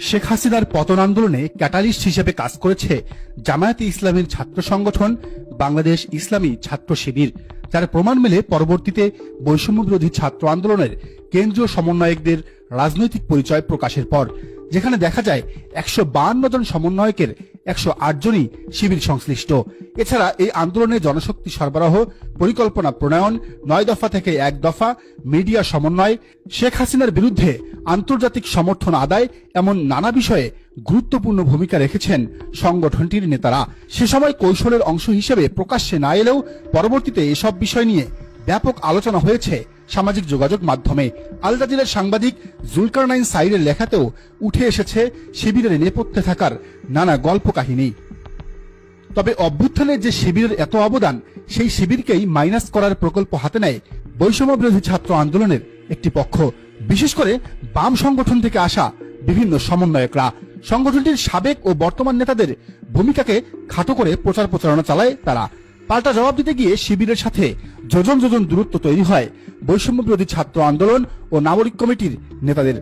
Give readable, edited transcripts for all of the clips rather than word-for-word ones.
শেখ হাসিনার পতন আন্দোলনে ক্যাটালিস্ট হিসেবে কাজ করেছে জামায়াতে ইসলামীর ছাত্র সংগঠন বাংলাদেশ ইসলামী ছাত্র শিবির, যার প্রমাণ মেলে পরবর্তীতে বৈষম্য বিরোধী ছাত্র আন্দোলনের কেন্দ্রীয় সমন্বয়কদের রাজনৈতিক পরিচয় প্রকাশের পর, যেখানে দেখা যায় 152 জন সমন্বয়কের 108 জনই শিবির সংশ্লিষ্ট। এছাড়া এই আন্দোলনে জনশক্তি সরবরাহ, পরিকল্পনা প্রণয়ন, 9 দফা থেকে 1 দফা, মিডিয়া সমন্বয়, শেখ হাসিনার বিরুদ্ধে আন্তর্জাতিক সমর্থন আদায় এমন নানা বিষয়ে গুরুত্বপূর্ণ ভূমিকা রেখেছেন সংগঠনটির নেতারা। সে সময় কৌশলের অংশ হিসেবে প্রকাশ্যে না এলেও পরবর্তীতে এসব বিষয় নিয়ে ব্যাপক আলোচনা হয়েছে সামাজিক যোগাযোগ মাধ্যমে। আল জাজিরার সাংবাদিক জুলকারনাইন সাইরের লেখাতেও উঠে এসেছে শিবিরের নেপথ্যে থাকার নানা গল্প কাহিনী। তবে অভ্যুত্থানে যে শিবিরের এত অবদান, সেই শিবিরকেই মাইনাস করার প্রকল্প হাতে নেয় বৈষম্য বিরোধী ছাত্র আন্দোলনের একটি পক্ষ, বিশেষ করে বাম সংগঠন থেকে আসা বিভিন্ন সমন্বয়করা। সংগঠনটির সাবেক ও বর্তমান নেতাদের ভূমিকাকে খাটো করে প্রচার প্রচারণা চালায় তারা। পাল্টা জবাব দিতে গিয়ে শিবিরের সাথে যোজন যোজন দূরত্ব তৈরি হয় বৈষম্য বিরোধী ছাত্র আন্দোলন ও নাগরিক কমিটির নেতাদের,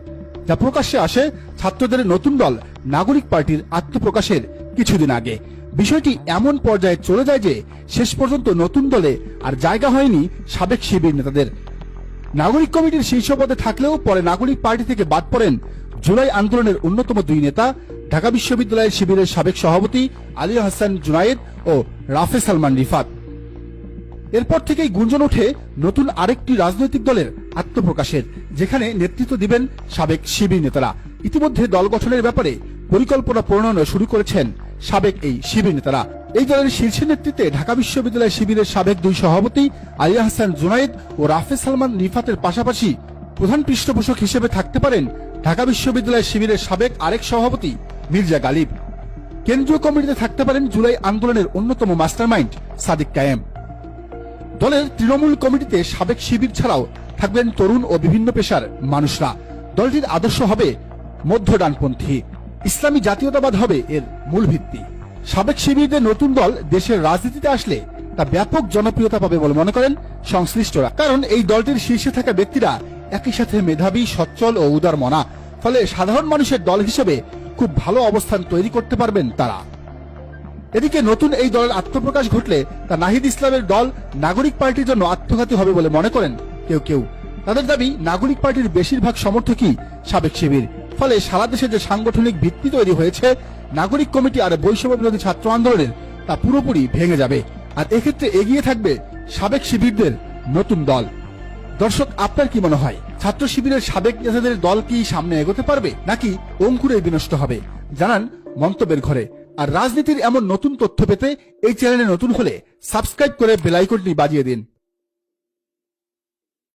যা প্রকাশ্যে আসে ছাত্রদের নতুন দল নাগরিক পার্টির আত্মপ্রকাশের কিছুদিন আগে। বিষয়টি এমন পর্যায়ে চলে যায় যে শেষ পর্যন্ত নতুন দলে আর জায়গা হয়নি সাবেক শিবির নেতাদের। নাগরিক কমিটির শীর্ষ পদে থাকলেও পরে নাগরিক পার্টি থেকে বাদ পড়েন জুলাই আন্দোলনের অন্যতম 2 নেতা, ঢাকা বিশ্ববিদ্যালয়ের শিবিরের সাবেক সভাপতি আলী আহসান জুনায়েদ ও রাফে সালমান রিফাত। এরপর থেকেই গুঞ্জন ওঠে নতুন আরেকটি রাজনৈতিক দলের আত্মপ্রকাশের, যেখানে নেতৃত্ব দিবেন সাবেক শিবির নেতারা। ইতিমধ্যে দল গঠনের ব্যাপারে পরিকল্পনা প্রণয়ন শুরু করেছেন সাবেক এই শিবির নেতারা। এই দলের শীর্ষ নেতৃত্বে ঢাকা বিশ্ববিদ্যালয় শিবিরের সাবেক 2 সভাপতি আলী আহসান জুনায়েদ ও রাফে সালমান রিফাতের পাশাপাশি প্রধান পৃষ্ঠপোষক হিসেবে থাকতে পারেন ঢাকা বিশ্ববিদ্যালয় শিবিরের সাবেক আরেক সভাপতি মির্জা গালিব। কেন্দ্রীয় কমিটিতে থাকতে পারেন জুলাই আন্দোলনের অন্যতম মাস্টারমাইন্ড সাদিক কায়েম। দলের তৃণমূল কমিটিতে সাবেক শিবির ছাড়াও থাকবেন তরুণ ও বিভিন্ন পেশার মানুষরা। দলটির আদর্শ হবে মধ্য ডানপন্থী, ইসলামী জাতীয়তাবাদ হবে এর মূল ভিত্তি। সাবেক শিবিরদের নতুন দল দেশের রাজনীতিতে আসলে তা ব্যাপক জনপ্রিয়তা পাবে বলে মনে করেন সংশ্লিষ্টরা, কারণ এই দলটির শীর্ষে থাকা ব্যক্তিরা একই সাথে মেধাবী, সচ্ছল ও উদার মনা, ফলে সাধারণ মানুষের দল হিসেবে খুব ভালো অবস্থান তৈরি করতে পারবেন তারা। এদিকে নতুন এই দলের আত্মপ্রকাশ ঘটলে তা নাহিদ ইসলামের দল নাগরিক পার্টির জন্য আত্মঘাতী হবে বলে মনে করেন কেউ কেউ। তাদের দাবি, নাগরিক পার্টির বেশিরভাগ সমর্থকই সাবেক শিবির, ফলে সারা দেশে যে সাংগঠনিক ভিত্তি তৈরি হয়েছে নাগরিক কমিটি আর বৈষম্য বিরোধী ছাত্র আন্দোলনের, তা পুরোপুরি ভেঙে যাবে। আর এক্ষেত্রে এগিয়ে থাকবে সাবেক শিবিরদের নতুন দল। দর্শক, আপনার কি মনে হয়, ছাত্র শিবিরের সাবেক নেতাদের দল কি সামনে এগোতে পারবে, নাকি অঙ্কুরে বিনষ্ট হবে? জানান মন্তব্যের ঘরে। আর রাজনীতির এমন নতুন তথ্য পেতে এই চ্যানেলে নতুন হলে সাবস্ক্রাইব করে বেল আইকনটি বাজিয়ে দিন।